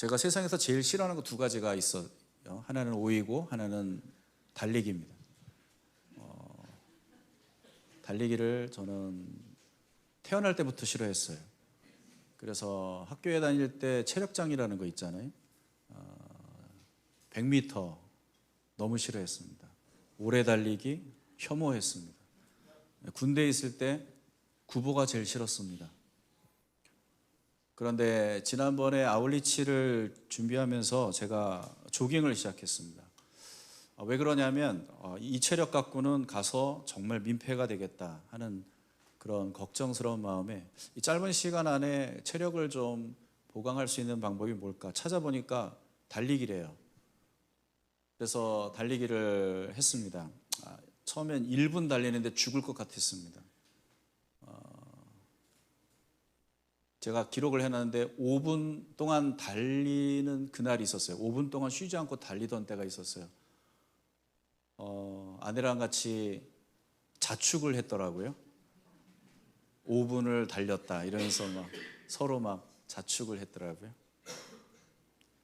제가 세상에서 제일 싫어하는 거 두 가지가 있어요. 하나는 오이고 하나는 달리기입니다. 달리기를 저는 태어날 때부터 싫어했어요. 그래서 학교에 다닐 때 체력장이라는 거 있잖아요. 100m 너무 싫어했습니다. 오래 달리기 혐오했습니다. 군대에 있을 때 구보가 제일 싫었습니다. 그런데 지난번에 아울리치를 준비하면서 제가 조깅을 시작했습니다. 왜 그러냐면 이 체력 갖고는 가서 정말 민폐가 되겠다 하는 그런 걱정스러운 마음에 이 짧은 시간 안에 체력을 좀 보강할 수 있는 방법이 뭘까 찾아보니까 달리기래요. 그래서 달리기를 했습니다. 처음엔 1분 달리는데 죽을 것 같았습니다. 제가 기록을 해놨는데 5분 동안 달리는 그날이 있었어요. 5분 동안 쉬지 않고 달리던 때가 있었어요. 아내랑 같이 자축을 했더라고요. 5분을 달렸다 이러면서 서로 자축을 했더라고요.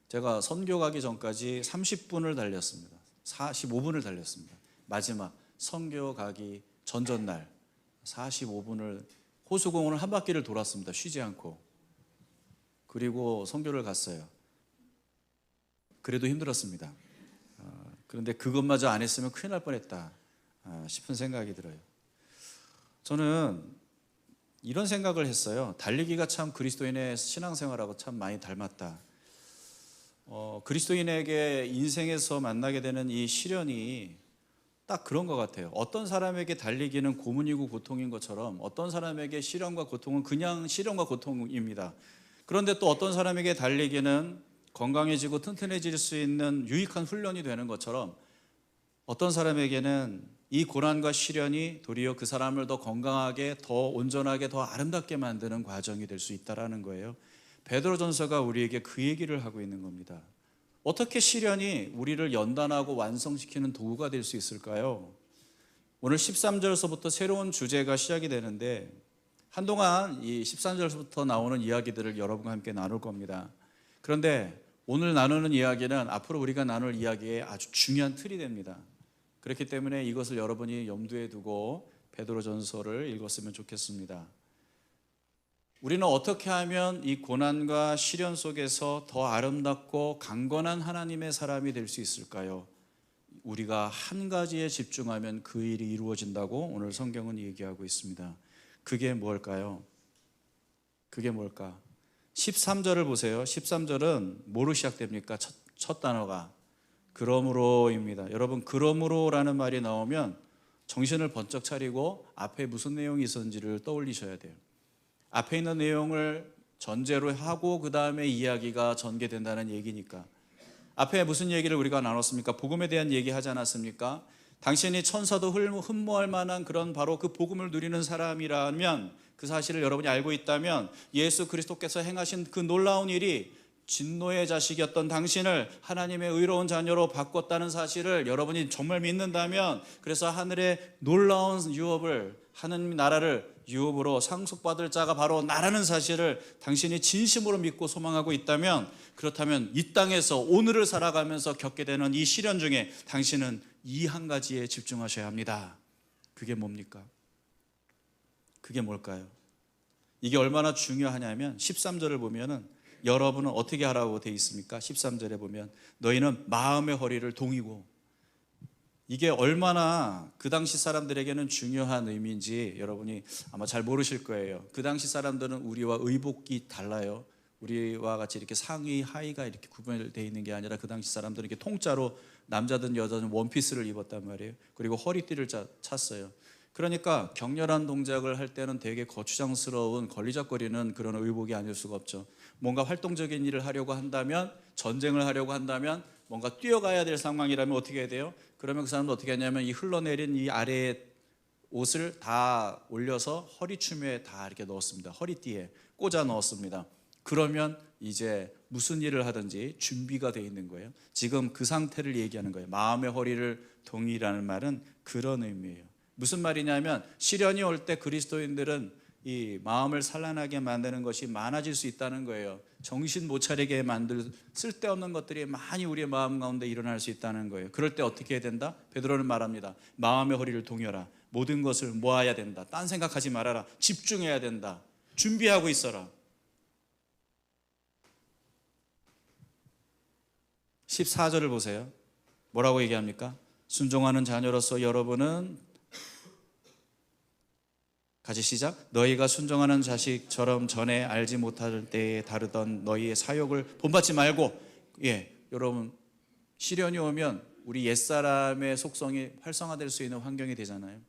제가 선교 가기 전까지 30분을 달렸습니다. 45분을 달렸습니다. 마지막 선교 가기 전날 45분을 호수공원을 한 바퀴를 돌았습니다. 쉬지 않고. 그리고 선교를 갔어요. 그래도 힘들었습니다. 그런데 그것마저 안 했으면 큰일 날 뻔했다 싶은 생각이 들어요. 저는 이런 생각을 했어요. 달리기가 참 그리스도인의 신앙생활하고 참 많이 닮았다. 그리스도인에게 인생에서 만나게 되는 이 시련이 딱 그런 것 같아요. 어떤 사람에게 달리기는 고문이고 고통인 것처럼 어떤 사람에게 시련과 고통은 그냥 시련과 고통입니다. 그런데 또 어떤 사람에게 달리기는 건강해지고 튼튼해질 수 있는 유익한 훈련이 되는 것처럼 어떤 사람에게는 이 고난과 시련이 도리어 그 사람을 더 건강하게, 더 온전하게, 더 아름답게 만드는 과정이 될 수 있다는 거예요. 베드로전서가 우리에게 그 얘기를 하고 있는 겁니다. 어떻게 시련이 우리를 연단하고 완성시키는 도구가 될 수 있을까요? 오늘 13절서부터 새로운 주제가 시작이 되는데 한동안 이 13절서부터 나오는 이야기들을 여러분과 함께 나눌 겁니다. 그런데 오늘 나누는 이야기는 앞으로 우리가 나눌 이야기의 아주 중요한 틀이 됩니다. 그렇기 때문에 이것을 여러분이 염두에 두고 베드로전서를 읽었으면 좋겠습니다. 우리는 어떻게 하면 이 고난과 시련 속에서 더 아름답고 강건한 하나님의 사람이 될 수 있을까요? 우리가 한 가지에 집중하면 그 일이 이루어진다고 오늘 성경은 얘기하고 있습니다. 그게 뭘까요? 그게 뭘까? 13절을 보세요. 13절은 뭐로 시작됩니까? 첫 단어가 그러므로입니다. 여러분, 그러므로라는 말이 나오면 정신을 번쩍 차리고 앞에 무슨 내용이 있었는지를 떠올리셔야 돼요. 앞에 있는 내용을 전제로 하고 그 다음에 이야기가 전개된다는 얘기니까. 앞에 무슨 얘기를 우리가 나눴습니까? 복음에 대한 얘기 하지 않았습니까? 당신이 천사도 흠모할 만한 그런 바로 그 복음을 누리는 사람이라면, 그 사실을 여러분이 알고 있다면 예수 그리스도께서 행하신 그 놀라운 일이 진노의 자식이었던 당신을 하나님의 의로운 자녀로 바꿨다는 사실을 여러분이 정말 믿는다면, 그래서 하늘의 놀라운 유업을, 하나님 나라를 유업으로 상속받을 자가 바로 나라는 사실을 당신이 진심으로 믿고 소망하고 있다면, 그렇다면 이 땅에서 오늘을 살아가면서 겪게 되는 이 시련 중에 당신은 이 한 가지에 집중하셔야 합니다. 그게 뭡니까? 그게 뭘까요? 이게 얼마나 중요하냐면 13절을 보면은 여러분은 어떻게 하라고 되어 있습니까? 13절에 보면 너희는 마음의 허리를 동이고, 이게 얼마나 그 당시 사람들에게는 중요한 의미인지 여러분이 아마 잘 모르실 거예요. 그 당시 사람들은 우리와 의복이 달라요. 우리와 같이 이렇게 상의 하의가 이렇게 구분되어 있는 게 아니라 그 당시 사람들은 이렇게 통짜로 남자든 여자든 원피스를 입었단 말이에요. 그리고 허리띠를 찼어요. 그러니까 격렬한 동작을 할 때는 되게 거추장스러운 걸리적거리는 그런 의복이 아닐 수가 없죠. 뭔가 활동적인 일을 하려고 한다면, 전쟁을 하려고 한다면, 뭔가 뛰어가야 될 상황이라면 어떻게 해야 돼요? 그러면 그 사람은 어떻게 하냐면 이 흘러내린 이 아래에 옷을 다 올려서 허리춤에 다 이렇게 넣었습니다. 허리띠에 꽂아 넣었습니다. 그러면 이제 무슨 일을 하든지 준비가 되어 있는 거예요. 지금 그 상태를 얘기하는 거예요. 마음의 허리를 동이라는 말은 그런 의미예요. 무슨 말이냐면 시련이 올 때 그리스도인들은 이 마음을 산란하게 만드는 것이 많아질 수 있다는 거예요. 정신 못 차리게 만들 쓸데없는 것들이 많이 우리의 마음 가운데 일어날 수 있다는 거예요. 그럴 때 어떻게 해야 된다? 베드로는 말합니다. 마음의 허리를 동여라. 모든 것을 모아야 된다. 딴 생각하지 말아라. 집중해야 된다. 준비하고 있어라. 14절을 보세요. 뭐라고 얘기합니까? 순종하는 자녀로서 여러분은, 같이 시작. 너희가 순종하는 자식처럼 전에 알지 못할 때에 다르던 너희의 사욕을 본받지 말고. 여러분, 시련이 오면 우리 옛사람의 속성이 활성화될 수 있는 환경이 되잖아요.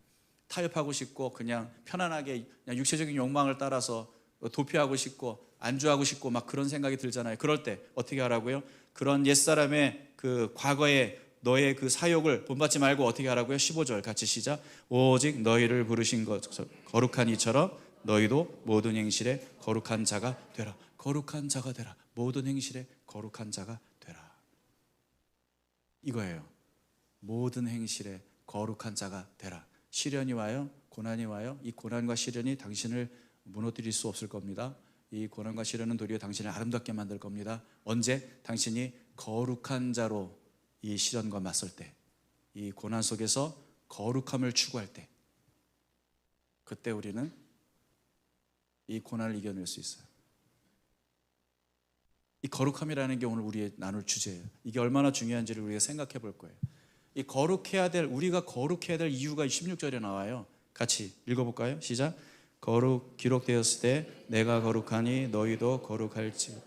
타협하고 싶고 그냥 편안하게 그냥 육체적인 욕망을 따라서 도피하고 싶고 안주하고 싶고 막 그런 생각이 들잖아요. 그럴 때 어떻게 하라고요? 그런 옛사람의 그 과거의 너의 그 사욕을 본받지 말고 어떻게 하라고요? 15절 같이 시작. 오직 너희를 부르신 것 거룩한 이처럼 너희도 모든 행실에 거룩한 자가 되라. 거룩한 자가 되라. 모든 행실에 거룩한 자가 되라. 이거예요. 모든 행실에 거룩한 자가 되라. 시련이 와요. 고난이 와요. 이 고난과 시련이 당신을 무너뜨릴 수 없을 겁니다. 이 고난과 시련은 도리어 당신을 아름답게 만들 겁니다. 언제? 당신이 거룩한 자로 이 시련과 맞설 때, 이 고난 속에서 거룩함을 추구할 때, 그때 우리는 이 고난을 이겨낼 수 있어요. 이 거룩함이라는 게 오늘 우리의 나눌 주제예요. 이게 얼마나 중요한지를 우리가 생각해 볼 거예요. 이 거룩해야 될, 우리가 거룩해야 될 이유가 16절에 나와요. 같이 읽어볼까요? 시작. 기록되었을 때 내가 거룩하니 너희도 거룩할지.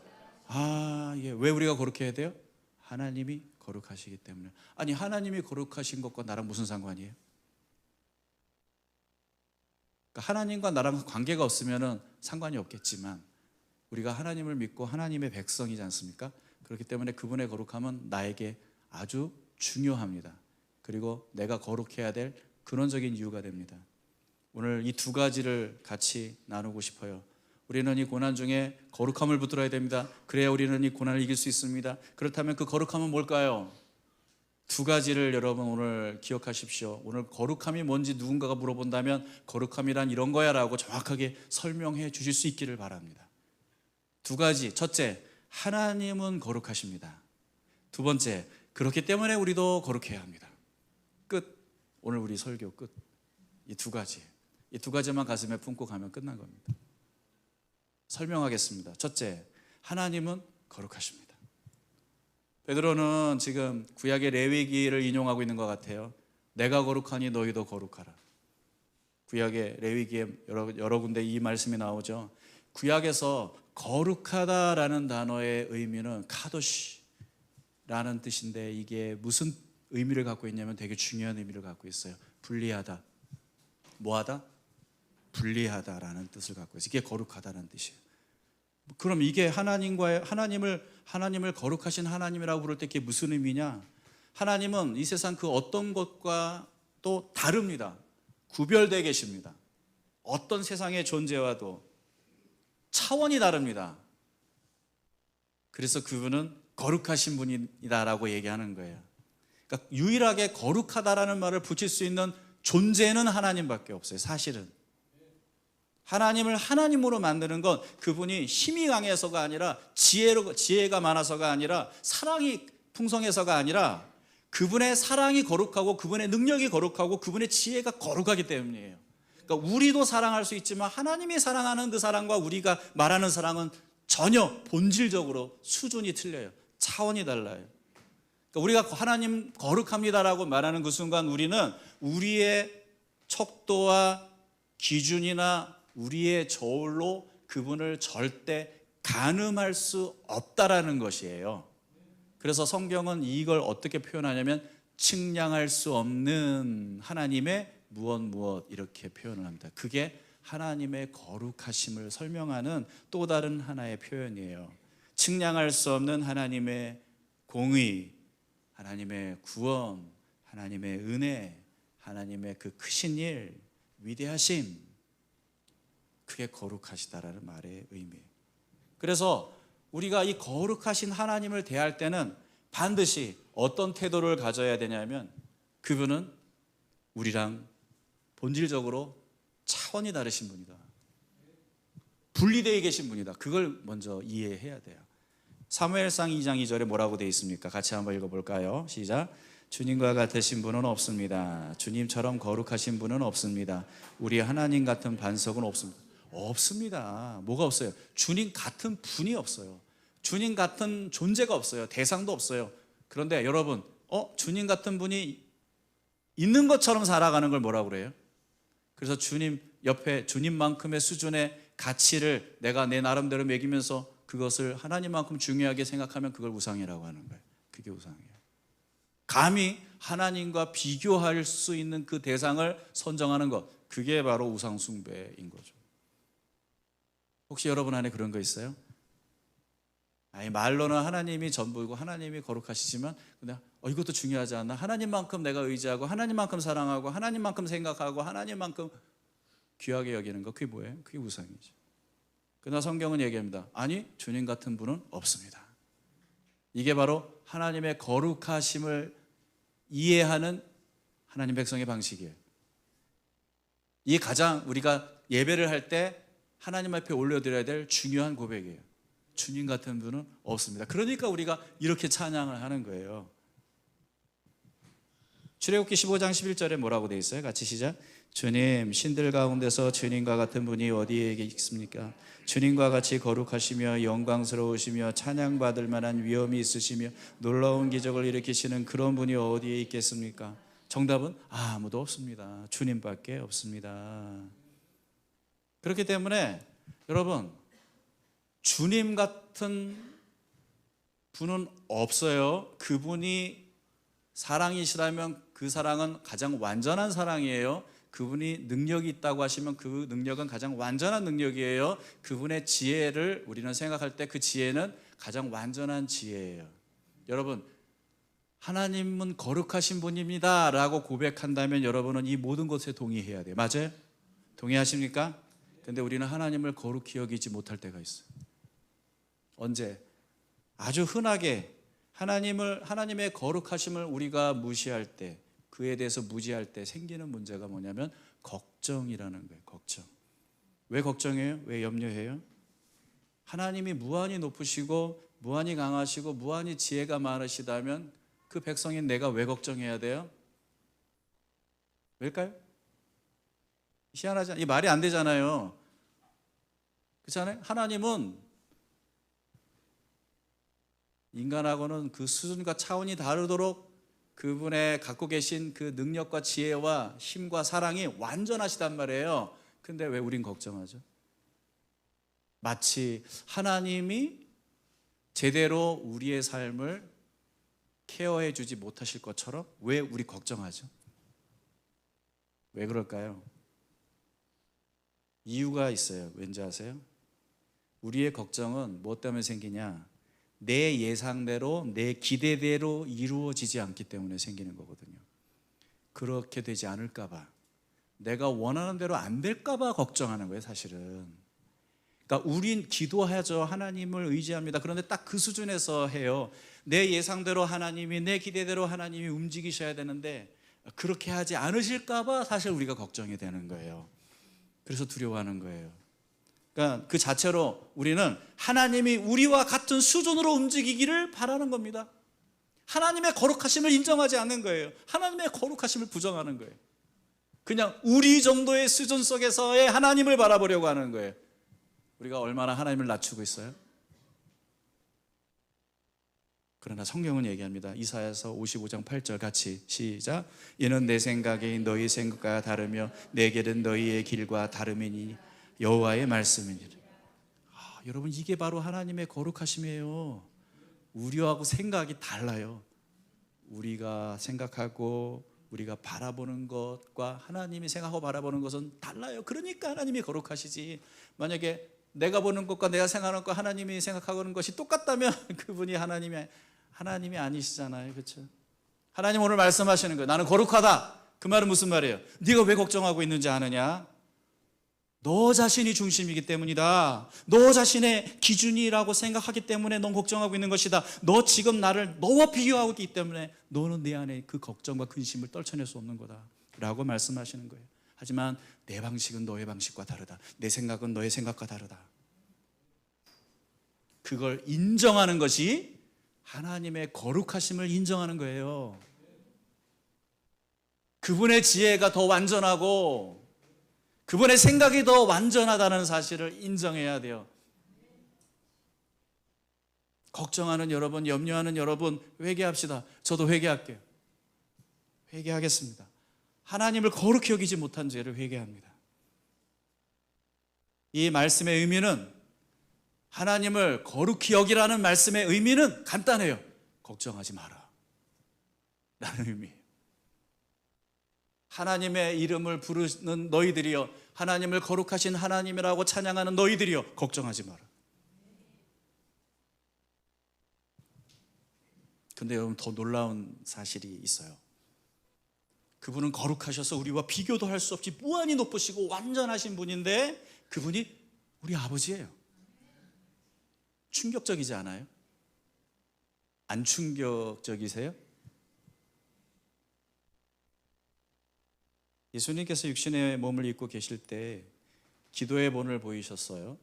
왜 우리가 거룩해야 돼요? 하나님이 거룩하시기 때문에. 아니, 하나님이 거룩하신 것과 나랑 무슨 상관이에요? 그러니까 하나님과 나랑 관계가 없으면 상관이 없겠지만 우리가 하나님을 믿고 하나님의 백성이지 않습니까? 그렇기 때문에 그분의 거룩함은 나에게 아주 중요합니다. 그리고 내가 거룩해야 될 근원적인 이유가 됩니다. 오늘 이 두 가지를 같이 나누고 싶어요. 우리는 이 고난 중에 거룩함을 붙들어야 됩니다. 그래야 우리는 이 고난을 이길 수 있습니다. 그렇다면 그 거룩함은 뭘까요? 두 가지를 여러분 오늘 기억하십시오. 오늘 거룩함이 뭔지 누군가가 물어본다면 거룩함이란 이런 거야 라고 정확하게 설명해 주실 수 있기를 바랍니다. 두 가지. 첫째, 하나님은 거룩하십니다. 두 번째, 그렇기 때문에 우리도 거룩해야 합니다. 끝. 오늘 우리 설교 끝. 이 두 가지. 이 두 가지만 가슴에 품고 가면 끝난 겁니다. 설명하겠습니다. 첫째, 하나님은 거룩하십니다. 베드로는 지금 구약의 레위기를 인용하고 있는 것 같아요. 내가 거룩하니 너희도 거룩하라. 구약의 레위기에 여러 군데 이 말씀이 나오죠. 구약에서 거룩하다라는 단어의 의미는 카도시라는 뜻인데 이게 무슨 의미를 갖고 있냐면 되게 중요한 의미를 갖고 있어요. 분리하다. 뭐하다? 분리하다라는 뜻을 갖고 있어요. 이게 거룩하다는 뜻이에요. 그럼 이게 하나님을 거룩하신 하나님이라고 부를 때 이게 무슨 의미냐? 하나님은 이 세상 그 어떤 것과 또 다릅니다. 구별되어 계십니다. 어떤 세상의 존재와도 차원이 다릅니다. 그래서 그분은 거룩하신 분이다라고 얘기하는 거예요. 그러니까 유일하게 거룩하다라는 말을 붙일 수 있는 존재는 하나님밖에 없어요. 사실은 하나님을 하나님으로 만드는 건 그분이 힘이 강해서가 아니라 지혜가 많아서가 아니라 사랑이 풍성해서가 아니라 그분의 사랑이 거룩하고 그분의 능력이 거룩하고 그분의 지혜가 거룩하기 때문이에요. 그러니까 우리도 사랑할 수 있지만 하나님이 사랑하는 그 사랑과 우리가 말하는 사랑은 전혀 본질적으로 수준이 틀려요. 차원이 달라요. 그러니까 우리가 하나님 거룩합니다라고 말하는 그 순간 우리는 우리의 척도와 기준이나 우리의 저울로 그분을 절대 가늠할 수 없다라는 것이에요. 그래서 성경은 이걸 어떻게 표현하냐면 측량할 수 없는 하나님의 무엇 이렇게 표현을 합니다. 그게 하나님의 거룩하심을 설명하는 또 다른 하나의 표현이에요. 측량할 수 없는 하나님의 공의, 하나님의 구원, 하나님의 은혜, 하나님의 그 크신 일, 위대하심, 그게 거룩하시다라는 말의 의미예요. 그래서 우리가 이 거룩하신 하나님을 대할 때는 반드시 어떤 태도를 가져야 되냐면 그분은 우리랑 본질적으로 차원이 다르신 분이다. 분리되어 계신 분이다. 그걸 먼저 이해해야 돼요. 사무엘상 2장 2절에 뭐라고 되어 있습니까? 같이 한번 읽어볼까요? 시작. 주님과 같으신 분은 없습니다. 주님처럼 거룩하신 분은 없습니다. 우리 하나님 같은 반석은 없습니다. 없습니다. 뭐가 없어요? 주님 같은 분이 없어요. 주님 같은 존재가 없어요. 대상도 없어요. 그런데 여러분, 주님 같은 분이 있는 것처럼 살아가는 걸 뭐라고 그래요? 그래서 주님 옆에 주님만큼의 수준의 가치를 내가 내 나름대로 매기면서 그것을 하나님만큼 중요하게 생각하면 그걸 우상이라고 하는 거예요. 그게 우상이에요. 감히 하나님과 비교할 수 있는 그 대상을 선정하는 것, 그게 바로 우상 숭배인 거죠. 혹시 여러분 안에 그런 거 있어요? 아니, 말로는 하나님이 전부이고 하나님이 거룩하시지만 그냥 이것도 중요하지 않나? 하나님만큼 내가 의지하고 하나님만큼 사랑하고 하나님만큼 생각하고 하나님만큼 귀하게 여기는 거, 그게 뭐예요? 그게 우상이죠. 그러나 성경은 얘기합니다. 아니, 주님 같은 분은 없습니다. 이게 바로 하나님의 거룩하심을 이해하는 하나님 백성의 방식이에요. 이게 가장 우리가 예배를 할 때 하나님 앞에 올려드려야 될 중요한 고백이에요. 주님 같은 분은 없습니다. 그러니까 우리가 이렇게 찬양을 하는 거예요. 출애굽기 15장 11절에 뭐라고 되어 있어요? 같이 시작. 주님, 신들 가운데서 주님과 같은 분이 어디에 있습니까? 주님과 같이 거룩하시며 영광스러우시며 찬양받을 만한 위엄이 있으시며 놀라운 기적을 일으키시는 그런 분이 어디에 있겠습니까? 정답은 아무도 없습니다. 주님밖에 없습니다. 그렇기 때문에 여러분, 주님 같은 분은 없어요. 그분이 사랑이시라면 그 사랑은 가장 완전한 사랑이에요. 그분이 능력이 있다고 하시면 그 능력은 가장 완전한 능력이에요. 그분의 지혜를 우리는 생각할 때 그 지혜는 가장 완전한 지혜예요. 여러분, 하나님은 거룩하신 분입니다 라고 고백한다면 여러분은 이 모든 것에 동의해야 돼요. 맞아요? 동의하십니까? 근데 우리는 하나님을 거룩히 여기지 못할 때가 있어요. 언제? 아주 흔하게 하나님의 거룩하심을 우리가 무시할 때, 그에 대해서 무지할 때 생기는 문제가 뭐냐면 걱정이라는 거예요. 걱정. 왜 걱정해요? 왜 염려해요? 하나님이 무한히 높으시고 무한히 강하시고 무한히 지혜가 많으시다면 그 백성인 내가 왜 걱정해야 돼요? 왜일까요? 희한하지 않아요? 이 말이 안 되잖아요. 그렇잖아요? 하나님은 인간하고는 그 수준과 차원이 다르도록 그분의 갖고 계신 그 능력과 지혜와 힘과 사랑이 완전하시단 말이에요. 근데 왜 우린 걱정하죠? 마치 하나님이 제대로 우리의 삶을 케어해 주지 못하실 것처럼 왜 우리 걱정하죠? 왜 그럴까요? 이유가 있어요. 왠지 아세요? 우리의 걱정은 무엇 때문에 생기냐? 내 예상대로 내 기대대로 이루어지지 않기 때문에 생기는 거거든요. 그렇게 되지 않을까 봐, 내가 원하는 대로 안 될까 봐 걱정하는 거예요, 사실은. 그러니까 우린 기도하죠. 하나님을 의지합니다. 그런데 딱 그 수준에서 해요. 내 예상대로 하나님이, 내 기대대로 하나님이 움직이셔야 되는데 그렇게 하지 않으실까 봐 사실 우리가 걱정이 되는 거예요. 그래서 두려워하는 거예요. 그러니까 그 자체로 우리는 하나님이 우리와 같은 수준으로 움직이기를 바라는 겁니다. 하나님의 거룩하심을 인정하지 않는 거예요. 하나님의 거룩하심을 부정하는 거예요. 그냥 우리 정도의 수준 속에서의 하나님을 바라보려고 하는 거예요. 우리가 얼마나 하나님을 낮추고 있어요? 그러나 성경은 얘기합니다. 이사야서 55장 8절 같이 시작. 이는 내 생각이 너희 생각과 다르며 내 길은 너희의 길과 다름이니 여호와의 말씀이니라. 여러분, 이게 바로 하나님의 거룩하심이에요. 우리하고 생각이 달라요. 우리가 생각하고 우리가 바라보는 것과 하나님이 생각하고 바라보는 것은 달라요. 그러니까 하나님이 거룩하시지. 만약에 내가 보는 것과 내가 생각하는 것과 하나님이 생각하는 것이 똑같다면 그분이 하나님이 아니시잖아요. 그렇죠? 하나님 오늘 말씀하시는 거예요. 나는 거룩하다. 그 말은 무슨 말이에요? 네가 왜 걱정하고 있는지 아느냐? 너 자신이 중심이기 때문이다. 너 자신의 기준이라고 생각하기 때문에 넌 걱정하고 있는 것이다. 너 지금 나를 너와 비교하고 있기 때문에 너는 내 안에 그 걱정과 근심을 떨쳐낼 수 없는 거다 라고 말씀하시는 거예요. 하지만 내 방식은 너의 방식과 다르다. 내 생각은 너의 생각과 다르다. 그걸 인정하는 것이 하나님의 거룩하심을 인정하는 거예요. 그분의 지혜가 더 완전하고 그분의 생각이 더 완전하다는 사실을 인정해야 돼요. 걱정하는 여러분, 염려하는 여러분, 회개합시다. 저도 회개할게요. 회개하겠습니다. 하나님을 거룩히 여기지 못한 죄를 회개합니다. 이 말씀의 의미는, 하나님을 거룩히 여기라는 말씀의 의미는 간단해요. 걱정하지 마라 라는 의미예요. 하나님의 이름을 부르는 너희들이여, 하나님을 거룩하신 하나님이라고 찬양하는 너희들이여, 걱정하지 마라. 근데 여러분, 더 놀라운 사실이 있어요. 그분은 거룩하셔서 우리와 비교도 할 수 없이 무한히 높으시고 완전하신 분인데 그분이 우리 아버지예요. 충격적이지 않아요? 안 충격적이세요? 예수님께서 육신의 몸을 입고 계실 때 기도의 본을 보이셨어요.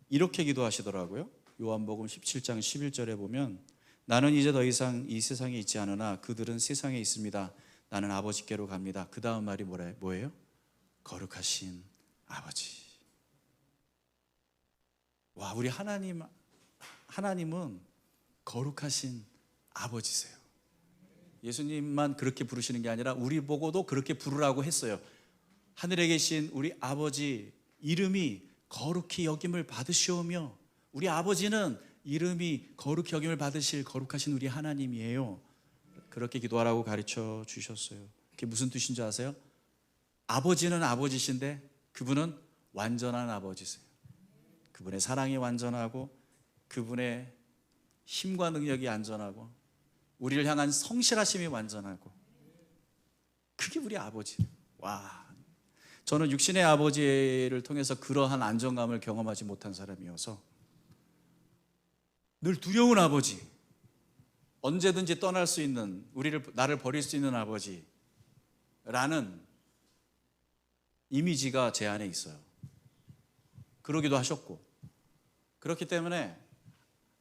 이렇게 기도하시더라고요. 요한복음 17장 11절에 보면, 나는 이제 더 이상 이 세상에 있지 않으나 그들은 세상에 있습니다. 나는 아버지께로 갑니다. 그 다음 말이 뭐예요? 거룩하신 아버지. 와, 우리 하나님은 거룩하신 아버지세요. 예수님만 그렇게 부르시는 게 아니라 우리 보고도 그렇게 부르라고 했어요. 하늘에 계신 우리 아버지 이름이 거룩히 여김을 받으시오며, 우리 아버지는 이름이 거룩히 여김을 받으실 거룩하신 우리 하나님이에요. 그렇게 기도하라고 가르쳐 주셨어요. 그게 무슨 뜻인 줄 아세요? 아버지는 아버지신데 그분은 완전한 아버지세요. 그분의 사랑이 완전하고 그분의 힘과 능력이 완전하고 우리를 향한 성실하심이 완전하고, 그게 우리 아버지예요. 와, 저는 육신의 아버지를 통해서 그러한 안정감을 경험하지 못한 사람이어서 늘 두려운 아버지, 언제든지 떠날 수 있는, 나를 버릴 수 있는 아버지라는 이미지가 제 안에 있어요. 그러기도 하셨고, 그렇기 때문에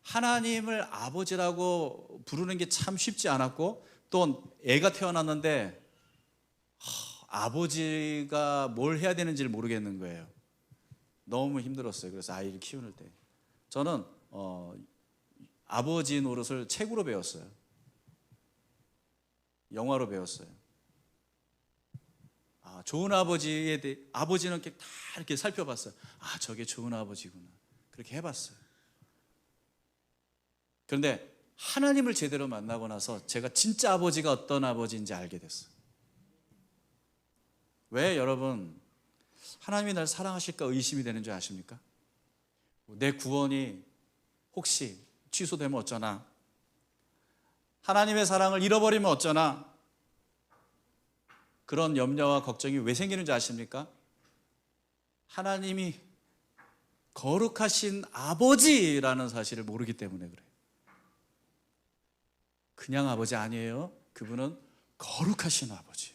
하나님을 아버지라고 부르는 게 참 쉽지 않았고, 또 애가 태어났는데 아버지가 뭘 해야 되는지를 모르겠는 거예요. 너무 힘들었어요. 그래서 아이를 키우는 때 저는 아버지 노릇을 책으로 배웠어요. 영화로 배웠어요. 좋은 아버지에 대해, 아버지는 이렇게 다 이렇게 살펴봤어요. 저게 좋은 아버지구나. 그렇게 해봤어요. 그런데 하나님을 제대로 만나고 나서 제가 진짜 아버지가 어떤 아버지인지 알게 됐어요. 왜 여러분, 하나님이 날 사랑하실까 의심이 되는 줄 아십니까? 내 구원이 혹시 취소되면 어쩌나? 하나님의 사랑을 잃어버리면 어쩌나? 그런 염려와 걱정이 왜 생기는지 아십니까? 하나님이 거룩하신 아버지라는 사실을 모르기 때문에 그래요. 그냥 아버지 아니에요. 그분은 거룩하신 아버지.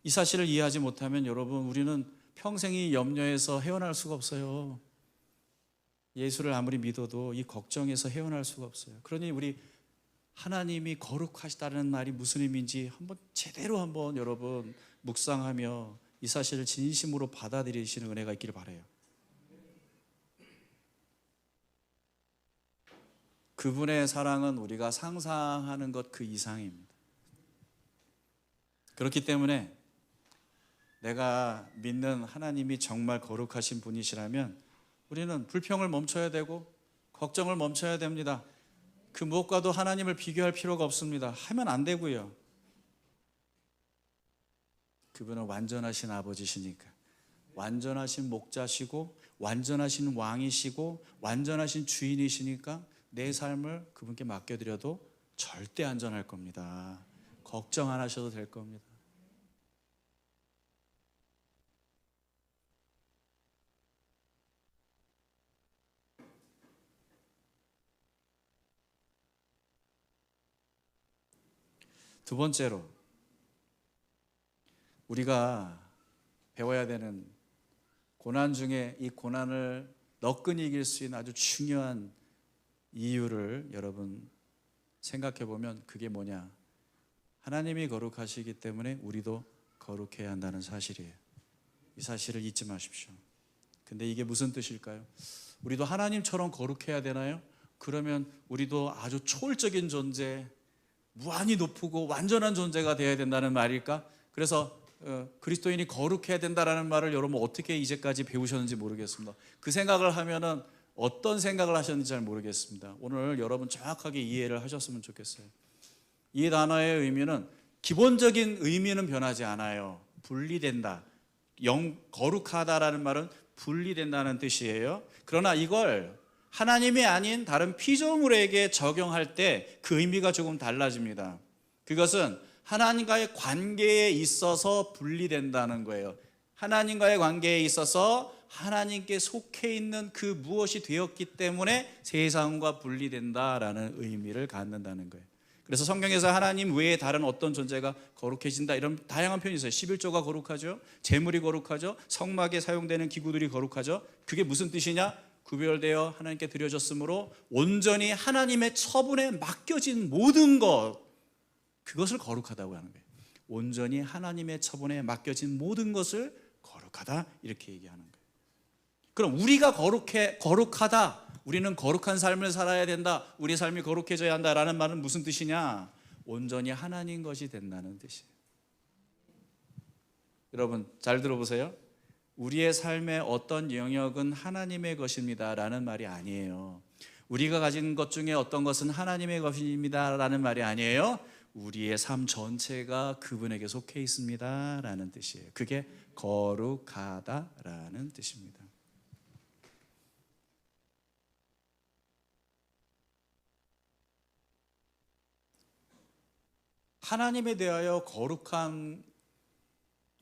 이 사실을 이해하지 못하면 여러분, 우리는 평생이 염려에서 헤어날 수가 없어요. 예수를 아무리 믿어도 이 걱정에서 헤어날 수가 없어요. 그러니 우리 하나님이 거룩하시다는 말이 무슨 의미인지 제대로 한번 여러분 묵상하며 이 사실을 진심으로 받아들이시는 은혜가 있기를 바라요. 그분의 사랑은 우리가 상상하는 것 그 이상입니다. 그렇기 때문에 내가 믿는 하나님이 정말 거룩하신 분이시라면 우리는 불평을 멈춰야 되고 걱정을 멈춰야 됩니다. 그 무엇과도 하나님을 비교할 필요가 없습니다. 하면 안 되고요. 그분은 완전하신 아버지시니까, 완전하신 목자시고 완전하신 왕이시고 완전하신 주인이시니까 내 삶을 그분께 맡겨드려도 절대 안전할 겁니다. 걱정 안 하셔도 될 겁니다. 두 번째로 우리가 배워야 되는 고난 중에 이 고난을 너끈히 이길 수 있는 아주 중요한 이유를 여러분 생각해 보면 그게 뭐냐? 하나님이 거룩하시기 때문에 우리도 거룩해야 한다는 사실이에요. 이 사실을 잊지 마십시오. 근데 이게 무슨 뜻일까요? 우리도 하나님처럼 거룩해야 되나요? 그러면 우리도 아주 초월적인 존재, 무한히 높고 완전한 존재가 되어야 된다는 말일까? 그래서 그리스도인이 거룩해야 된다는 말을 여러분 어떻게 이제까지 배우셨는지 모르겠습니다. 그 생각을 하면은 어떤 생각을 하셨는지 잘 모르겠습니다. 오늘 여러분 정확하게 이해를 하셨으면 좋겠어요. 이 단어의 의미는, 기본적인 의미는 변하지 않아요. 분리된다. 거룩하다라는 말은 분리된다는 뜻이에요. 그러나 이걸 하나님이 아닌 다른 피조물에게 적용할 때 그 의미가 조금 달라집니다. 그것은 하나님과의 관계에 있어서 분리된다는 거예요. 하나님과의 관계에 있어서 하나님께 속해 있는 그 무엇이 되었기 때문에 세상과 분리된다라는 의미를 갖는다는 거예요. 그래서 성경에서 하나님 외에 다른 어떤 존재가 거룩해진다, 이런 다양한 표현이 있어요. 11조가 거룩하죠. 제물이 거룩하죠. 성막에 사용되는 기구들이 거룩하죠. 그게 무슨 뜻이냐? 구별되어 하나님께 드려졌으므로 온전히 하나님의 처분에 맡겨진 모든 것, 그것을 거룩하다고 하는 거예요. 온전히 하나님의 처분에 맡겨진 모든 것을 거룩하다, 이렇게 얘기하는 거예요. 그럼 우리가 거룩하다, 우리는 거룩한 삶을 살아야 된다, 우리 삶이 거룩해져야 한다라는 말은 무슨 뜻이냐? 온전히 하나님 것이 된다는 뜻이에요. 여러분 잘 들어보세요. 우리의 삶의 어떤 영역은 하나님의 것입니다 라는 말이 아니에요. 우리가 가진 것 중에 어떤 것은 하나님의 것입니다 라는 말이 아니에요. 우리의 삶 전체가 그분에게 속해 있습니다 라는 뜻이에요. 그게 거룩하다라는 뜻입니다. 하나님에 대하여 거룩한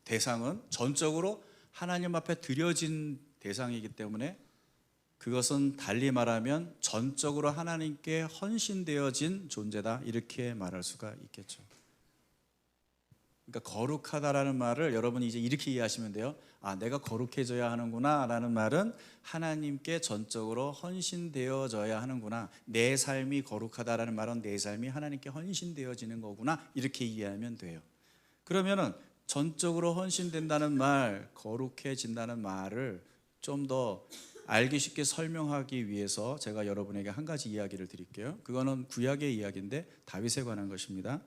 대상은 전적으로 하나님 앞에 드려진 대상이기 때문에 그것은 달리 말하면 전적으로 하나님께 헌신되어진 존재다, 이렇게 말할 수가 있겠죠. 그러니까 거룩하다라는 말을 여러분이 이제 이렇게 이해하시면 돼요. 아, 내가 거룩해져야 하는구나 라는 말은 하나님께 전적으로 헌신되어져야 하는구나. 내 삶이 거룩하다라는 말은 내 삶이 하나님께 헌신되어지는 거구나, 이렇게 이해하면 돼요. 그러면은 전적으로 헌신된다는 말, 거룩해진다는 말을 좀 더 알기 쉽게 설명하기 위해서 제가 여러분에게 한 가지 이야기를 드릴게요. 그거는 구약의 이야기인데 다윗에 관한 것입니다.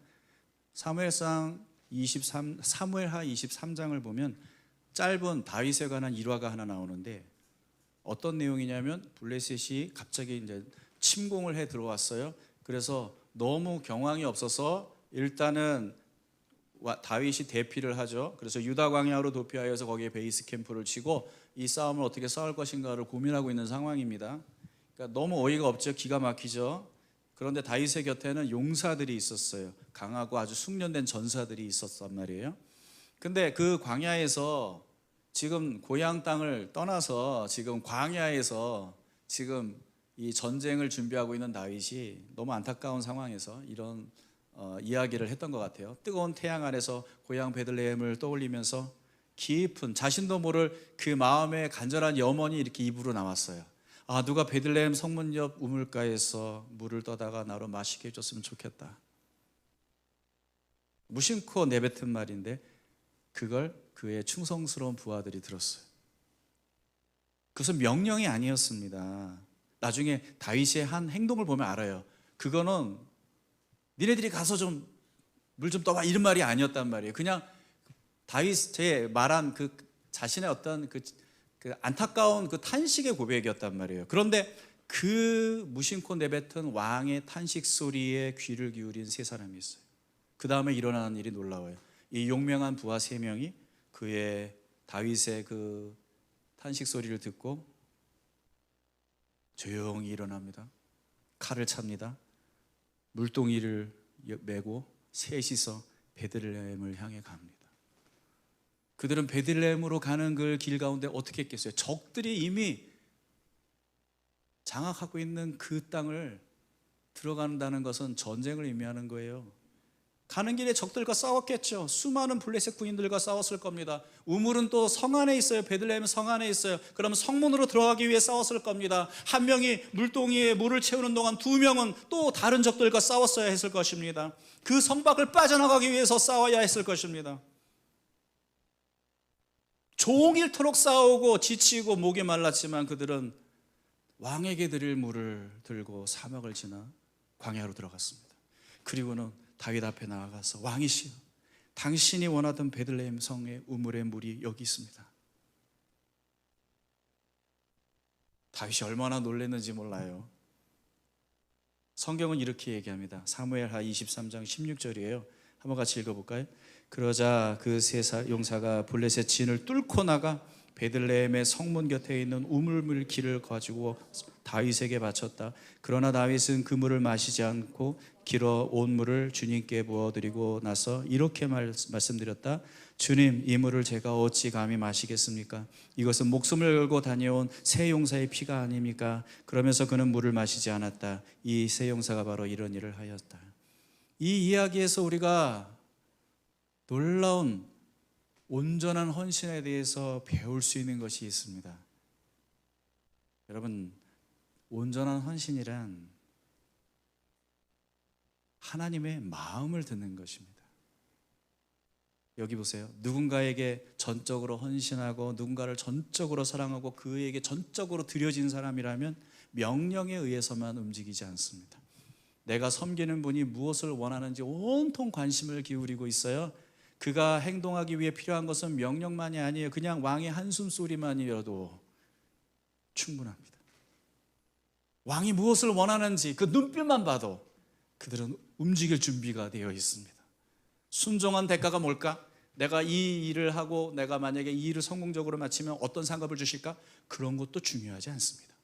사무엘하 23장을 보면 짧은 다윗에 관한 일화가 하나 나오는데, 어떤 내용이냐면 블레셋이 갑자기 이제 침공을 해 들어왔어요. 그래서 너무 경황이 없어서 일단은 다윗이 대피를 하죠. 그래서 유다 광야로 도피하여서 거기에 베이스 캠프를 치고 이 싸움을 어떻게 싸울 것인가를 고민하고 있는 상황입니다. 그러니까 너무 어이가 없죠. 기가 막히죠. 그런데 다윗의 곁에는 용사들이 있었어요. 강하고 아주 숙련된 전사들이 있었단 말이에요. 근데 그 광야에서 지금 고향 땅을 떠나서 지금 광야에서 지금 이 전쟁을 준비하고 있는 다윗이 너무 안타까운 상황에서 이런 이야기를 했던 것 같아요. 뜨거운 태양 아래서 고향 베들레헴을 떠올리면서 깊은 자신도 모를 그 마음의 간절한 염원이 이렇게 입으로 나왔어요. 아, 누가 베들레헴 성문 옆 우물가에서 물을 떠다가 나로 마시게 해줬으면 좋겠다. 무심코 내뱉은 말인데 그걸 그의 충성스러운 부하들이 들었어요. 그것은 명령이 아니었습니다. 나중에 다윗의 한 행동을 보면 알아요. 그거는 니네들이 가서 좀 물 좀 떠봐, 이런 말이 아니었단 말이에요. 그냥 다윗의 말한 그 자신의 어떤 그 안타까운 그 탄식의 고백이었단 말이에요. 그런데 그 무심코 내뱉은 왕의 탄식 소리에 귀를 기울인 세 사람이 있어요. 그 다음에 일어나는 일이 놀라워요. 이 용맹한 부하 세 명이 그의 다윗의 그 탄식 소리를 듣고 조용히 일어납니다. 칼을 찹니다. 물동이를 메고 셋이서 베들레헴을 향해 갑니다. 그들은 베들레헴으로 가는 그 길 가운데 어떻게 했겠어요? 적들이 이미 장악하고 있는 그 땅을 들어간다는 것은 전쟁을 의미하는 거예요. 가는 길에 적들과 싸웠겠죠. 수많은 블레셋 군인들과 싸웠을 겁니다. 우물은 또 성 안에 있어요. 베들레헴 성 안에 있어요. 그러면 성문으로 들어가기 위해 싸웠을 겁니다. 한 명이 물동이에 물을 채우는 동안 두 명은 또 다른 적들과 싸웠어야 했을 것입니다. 그 성 밖을 빠져나가기 위해서 싸워야 했을 것입니다. 종일토록 싸우고 지치고 목이 말랐지만 그들은 왕에게 드릴 물을 들고 사막을 지나 광야로 들어갔습니다. 그리고는 다윗 앞에 나아가서 왕이시여, 당신이 원하던 베들레헴 성의 우물의 물이 여기 있습니다. 다윗이 얼마나 놀랐는지 몰라요. 성경은 이렇게 얘기합니다. 사무엘하 23장 16절이에요. 한번 같이 읽어볼까요? 그러자 그 세 용사가 블레셋 진을 뚫고 나가 베들레헴의 성문 곁에 있는 우물물 길을 가지고 다윗에게 바쳤다. 그러나 다윗은 그 물을 마시지 않고 길어 온 물을 주님께 부어드리고 나서 이렇게 말씀드렸다. 주님, 이 물을 제가 어찌 감히 마시겠습니까? 이것은 목숨을 걸고 다녀온 세 용사의 피가 아닙니까? 그러면서 그는 물을 마시지 않았다. 이 세 용사가 바로 이런 일을 하였다. 이 이야기에서 우리가 놀라운 온전한 헌신에 대해서 배울 수 있는 것이 있습니다. 여러분, 온전한 헌신이란 하나님의 마음을 듣는 것입니다. 여기 보세요. 누군가에게 전적으로 헌신하고 누군가를 전적으로 사랑하고 그에게 전적으로 드려진 사람이라면 명령에 의해서만 움직이지 않습니다. 내가 섬기는 분이 무엇을 원하는지 온통 관심을 기울이고 있어요. 그가 행동하기 위해 필요한 것은 명령만이 아니에요. 그냥 왕의 한숨소리만이라도 충분합니다. 왕이 무엇을 원하는지 그 눈빛만 봐도 그들은 움직일 준비가 되어 있습니다. 순종한 대가가 뭘까? 내가 이 일을 하고 내가 만약에 이 일을 성공적으로 마치면 어떤 상급을 주실까? 그런 것도 중요하지 않습니다.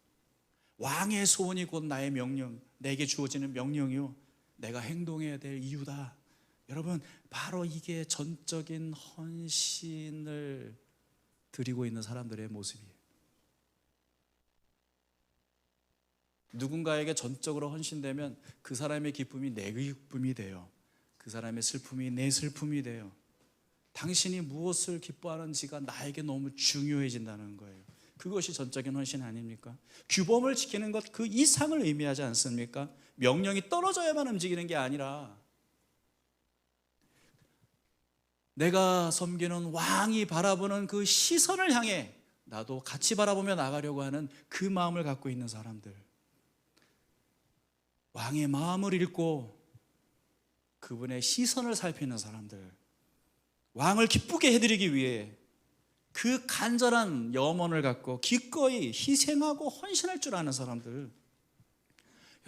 왕의 소원이 곧 나의 명령, 내게 주어지는 명령이요, 내가 행동해야 될 이유다. 여러분, 바로 이게 전적인 헌신을 드리고 있는 사람들의 모습이에요. 누군가에게 전적으로 헌신되면 그 사람의 기쁨이 내 기쁨이 돼요. 그 사람의 슬픔이 내 슬픔이 돼요. 당신이 무엇을 기뻐하는지가 나에게 너무 중요해진다는 거예요. 그것이 전적인 헌신 아닙니까? 규범을 지키는 것 그 이상을 의미하지 않습니까? 명령이 떨어져야만 움직이는 게 아니라 내가 섬기는 왕이 바라보는 그 시선을 향해 나도 같이 바라보며 나가려고 하는 그 마음을 갖고 있는 사람들, 왕의 마음을 읽고 그분의 시선을 살피는 사람들, 왕을 기쁘게 해드리기 위해 그 간절한 염원을 갖고 기꺼이 희생하고 헌신할 줄 아는 사람들,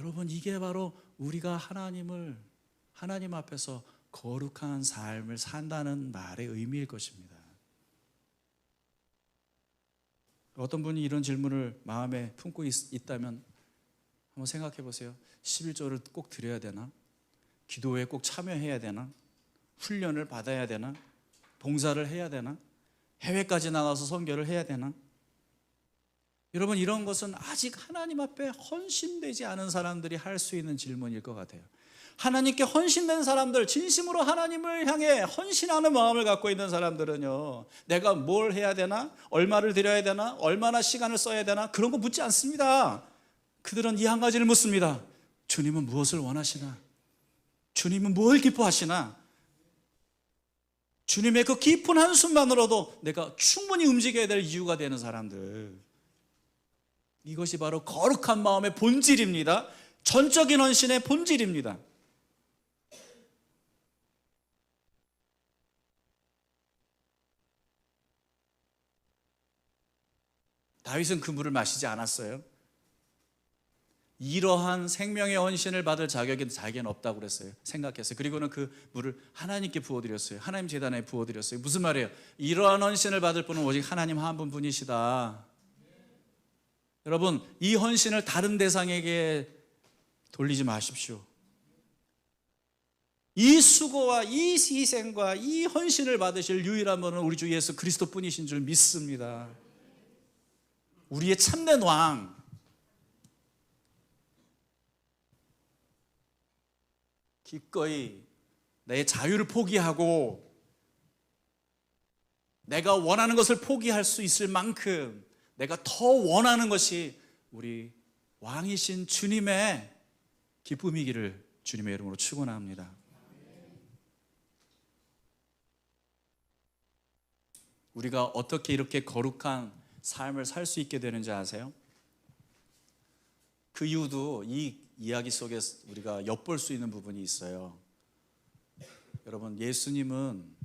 여러분, 이게 바로 우리가 하나님 앞에서 거룩한 삶을 산다는 말의 의미일 것입니다. 어떤 분이 이런 질문을 마음에 품고 있다면 한번 생각해 보세요. 11조를 꼭 드려야 되나? 기도에 꼭 참여해야 되나? 훈련을 받아야 되나? 봉사를 해야 되나? 해외까지 나가서 선교를 해야 되나? 여러분, 이런 것은 아직 하나님 앞에 헌신되지 않은 사람들이 할 수 있는 질문일 것 같아요. 하나님께 헌신된 사람들, 진심으로 하나님을 향해 헌신하는 마음을 갖고 있는 사람들은요, 내가 뭘 해야 되나? 얼마를 드려야 되나? 얼마나 시간을 써야 되나? 그런 거 묻지 않습니다. 그들은 이 한 가지를 묻습니다. 주님은 무엇을 원하시나? 주님은 뭘 기뻐하시나? 주님의 그 깊은 한숨만으로도 내가 충분히 움직여야 될 이유가 되는 사람들, 이것이 바로 거룩한 마음의 본질입니다. 전적인 헌신의 본질입니다. 다윗은 그 물을 마시지 않았어요. 이러한 생명의 헌신을 받을 자격이 자기는 없다고 그랬어요. 생각했어요. 그리고는 그 물을 하나님께 부어드렸어요. 하나님 제단에 부어드렸어요. 무슨 말이에요? 이러한 헌신을 받을 분은 오직 하나님 한 분뿐이시다. 여러분, 이 헌신을 다른 대상에게 돌리지 마십시오. 이 수고와 이 희생과 이 헌신을 받으실 유일한 분은 우리 주 예수 그리스도뿐이신 줄 믿습니다. 우리의 참된 왕, 기꺼이 내 자유를 포기하고 내가 원하는 것을 포기할 수 있을 만큼 내가 더 원하는 것이 우리 왕이신 주님의 기쁨이기를 주님의 이름으로 축원합니다. 우리가 어떻게 이렇게 거룩한 삶을 살 수 있게 되는지 아세요? 그 이유도 이 이야기 속에 우리가 엿볼 수 있는 부분이 있어요. 여러분, 예수님은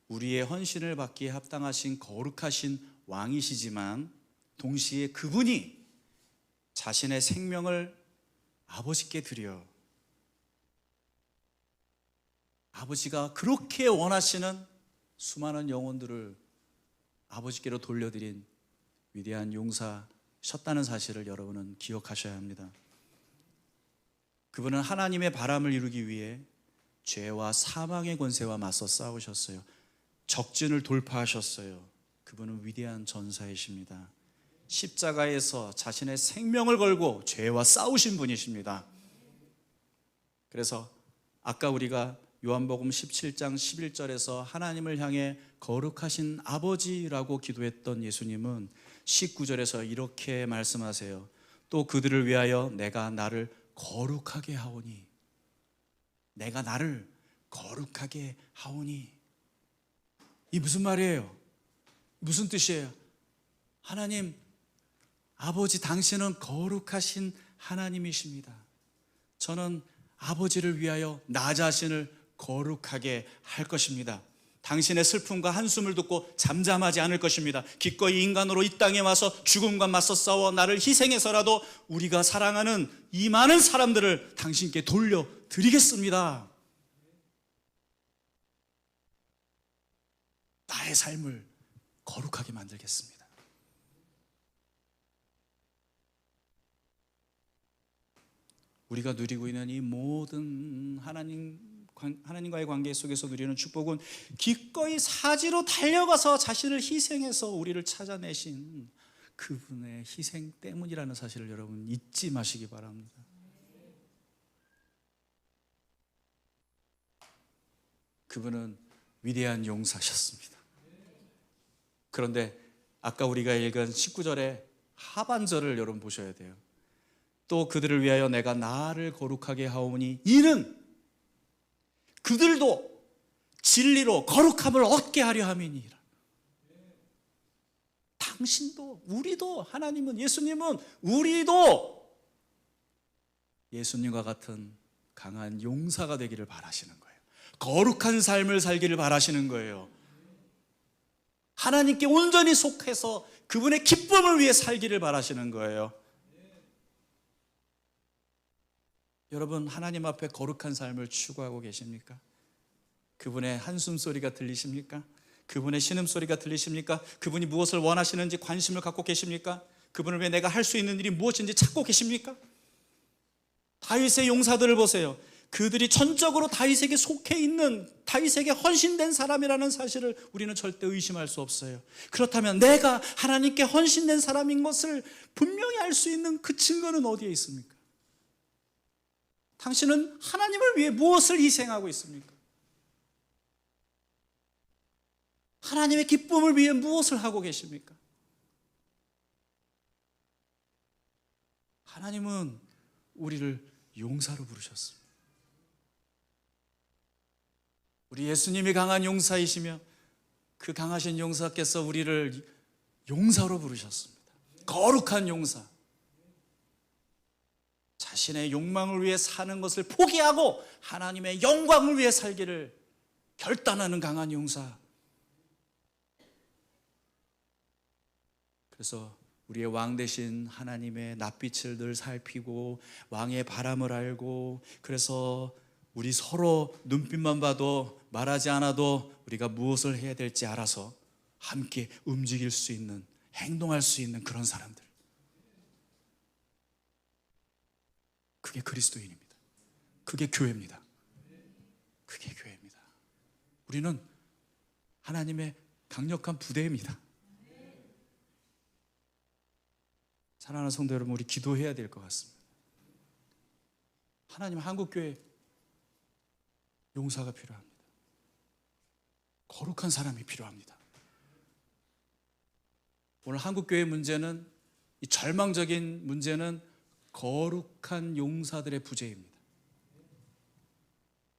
우리의 헌신을 받기에 합당하신 거룩하신 왕이시지만 동시에 그분이 자신의 생명을 아버지께 드려 아버지가 그렇게 원하시는 수많은 영혼들을 아버지께로 돌려드린 위대한 용사셨다는 사실을 여러분은 기억하셔야 합니다. 그분은 하나님의 바람을 이루기 위해 죄와 사망의 권세와 맞서 싸우셨어요. 적진을 돌파하셨어요. 그분은 위대한 전사이십니다. 십자가에서 자신의 생명을 걸고 죄와 싸우신 분이십니다. 그래서 아까 우리가 요한복음 17장 11절에서 하나님을 향해 거룩하신 아버지라고 기도했던 예수님은 19절에서 이렇게 말씀하세요. 또 그들을 위하여 내가 나를 거룩하게 하오니, 내가 나를 거룩하게 하오니. 이 무슨 말이에요? 무슨 뜻이에요? 하나님 아버지, 당신은 거룩하신 하나님이십니다. 저는 아버지를 위하여 나 자신을 거룩하게 할 것입니다. 당신의 슬픔과 한숨을 듣고 잠잠하지 않을 것입니다. 기꺼이 인간으로 이 땅에 와서 죽음과 맞서 싸워 나를 희생해서라도 우리가 사랑하는 이 많은 사람들을 당신께 돌려드리겠습니다. 나의 삶을 거룩하게 만들겠습니다. 우리가 누리고 있는 이 모든 하나님과의 관계 속에서 누리는 축복은 기꺼이 사지로 달려가서 자신을 희생해서 우리를 찾아내신 그분의 희생 때문이라는 사실을 여러분 잊지 마시기 바랍니다. 그분은 위대한 용사셨습니다. 그런데 아까 우리가 읽은 19절의 하반절을 여러분 보셔야 돼요. 또 그들을 위하여 내가 나를 거룩하게 하오니 이는 그들도 진리로 거룩함을 얻게 하려 함이니라. 당신도, 우리도, 하나님은, 예수님은 우리도 예수님과 같은 강한 용사가 되기를 바라시는 거예요. 거룩한 삶을 살기를 바라시는 거예요. 하나님께 온전히 속해서 그분의 기쁨을 위해 살기를 바라시는 거예요. 여러분, 하나님 앞에 거룩한 삶을 추구하고 계십니까? 그분의 한숨 소리가 들리십니까? 그분의 신음소리가 들리십니까? 그분이 무엇을 원하시는지 관심을 갖고 계십니까? 그분을 위해 내가 할 수 있는 일이 무엇인지 찾고 계십니까? 다윗의 용사들을 보세요. 그들이 전적으로 다윗에게 속해 있는, 다윗에게 헌신된 사람이라는 사실을 우리는 절대 의심할 수 없어요. 그렇다면 내가 하나님께 헌신된 사람인 것을 분명히 알 수 있는 그 증거는 어디에 있습니까? 당신은 하나님을 위해 무엇을 희생하고 있습니까? 하나님의 기쁨을 위해 무엇을 하고 계십니까? 하나님은 우리를 용사로 부르셨습니다. 우리 예수님이 강한 용사이시며 그 강하신 용사께서 우리를 용사로 부르셨습니다. 거룩한 용사. 자신의 욕망을 위해 사는 것을 포기하고 하나님의 영광을 위해 살기를 결단하는 강한 용사. 그래서 우리의 왕 되신 하나님의 낯빛을 늘 살피고 왕의 바람을 알고, 그래서 우리 서로 눈빛만 봐도 말하지 않아도 우리가 무엇을 해야 될지 알아서 함께 움직일 수 있는, 행동할 수 있는 그런 사람들. 그게 그리스도인입니다. 그게 교회입니다. 그게 교회입니다. 우리는 하나님의 강력한 부대입니다. 사랑하는 성도 여러분, 우리 기도해야 될 것 같습니다. 하나님, 한국교회 용사가 필요합니다. 거룩한 사람이 필요합니다. 오늘 한국교회 문제는, 이 절망적인 문제는 거룩한 용사들의 부재입니다.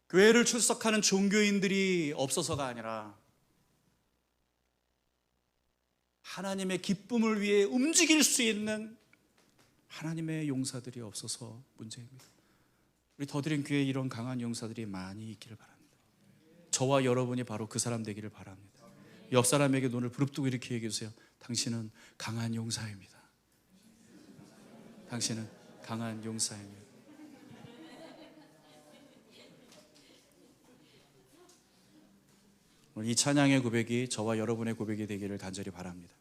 교회를 출석하는 종교인들이 없어서가 아니라 하나님의 기쁨을 위해 움직일 수 있는 하나님의 용사들이 없어서 문제입니다. 우리 더드림 교회에 이런 강한 용사들이 많이 있기를 바랍니다. 저와 여러분이 바로 그 사람 되기를 바랍니다. 옆 사람에게 눈을 부릅뜨고 이렇게 얘기해 주세요. 당신은 강한 용사입니다. 당신은 강한 용사입니다. 오늘 이 찬양의 고백이 저와 여러분의 고백이 되기를 간절히 바랍니다.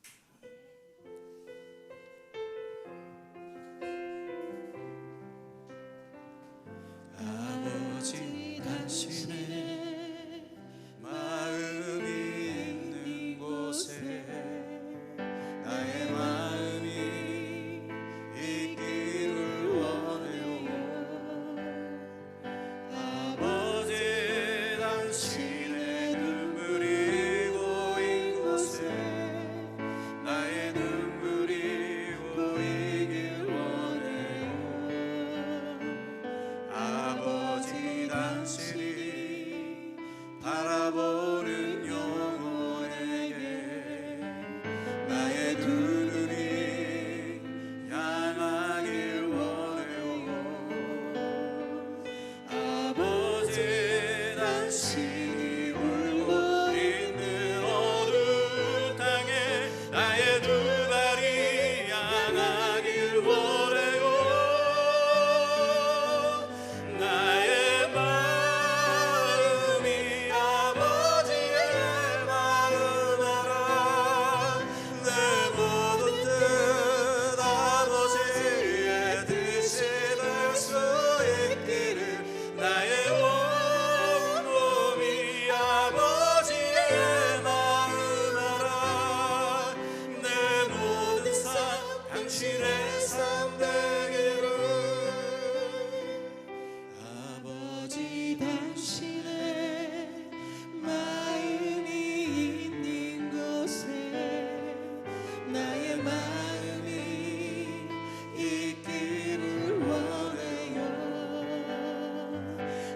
아버지, 당신의 마음이 있는 곳에 나의 마음이 있기를 원해요. 아버지, 당신의 눈물이 고인 곳에 나의 눈물이 고이길 원해요. 아버지, 당신이 바라보는 영혼에게 나의 두 눈이 향하길 원해요. 아버지, 당신이 울고 있는 어두운 땅에 나의 두 발이 향하길 원해요. 나의 마음이 아버지의 마음 알아. 내 모든 뜻 아버지의 뜻이 될 수 있기를 나의 온몸이 아버지의 마음 알아. 내 모든 삶 당신의 삶 되기를. 아버지, 당신의 마음이 있는 곳에 나의 마음이 있기를 원해요.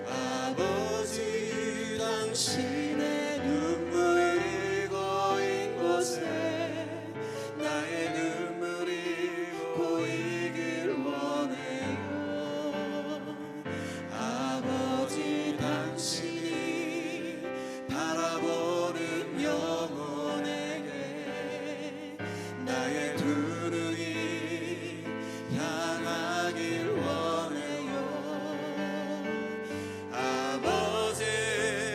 아버지, 당신의 눈물이 고인 곳에 나의 눈물이 고이길 원해요. 아버지, 당신이 바라보는 영혼에게 나의 두 눈이 향하길 원해요. 아버지,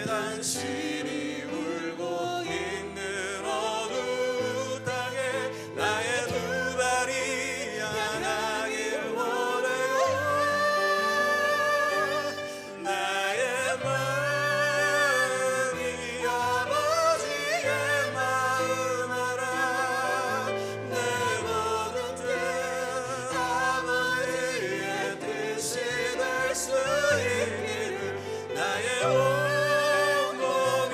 당신이 울고 있는 어두운 땅에 나의 두 발이 향하길 원해요. 나의 마음이 아버지의 마음 알아. 내 모든 뜻 아버지의 뜻이 될 수 있기를 나의 온몸이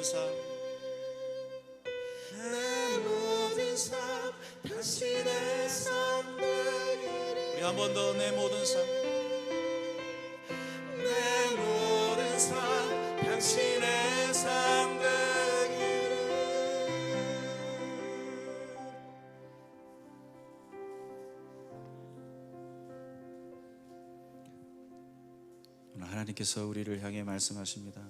삶, 내 모든 삶 당신의 삶 되기를. 우리 한 번 더 내 모든 삶, 내 모든 삶 당신의 삶 되기를. 오늘 하나님께서 우리를 향해 말씀하십니다.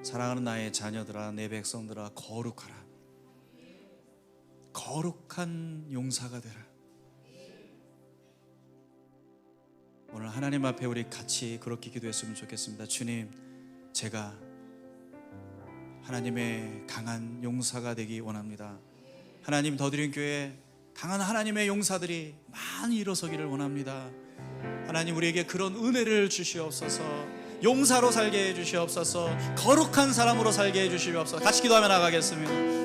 사랑하는 나의 자녀들아, 내 백성들아, 거룩하라. 거룩한 용사가 되라. 오늘 하나님 앞에 우리 같이 그렇게 기도했으면 좋겠습니다. 주님, 제가 하나님의 강한 용사가 되기 원합니다. 하나님, 더드림 교회 강한 하나님의 용사들이 많이 일어서기를 원합니다. 하나님, 우리에게 그런 은혜를 주시옵소서. 용사로 살게 해주시옵소서. 거룩한 사람으로 살게 해주시옵소서. 같이 기도하며 나가겠습니다.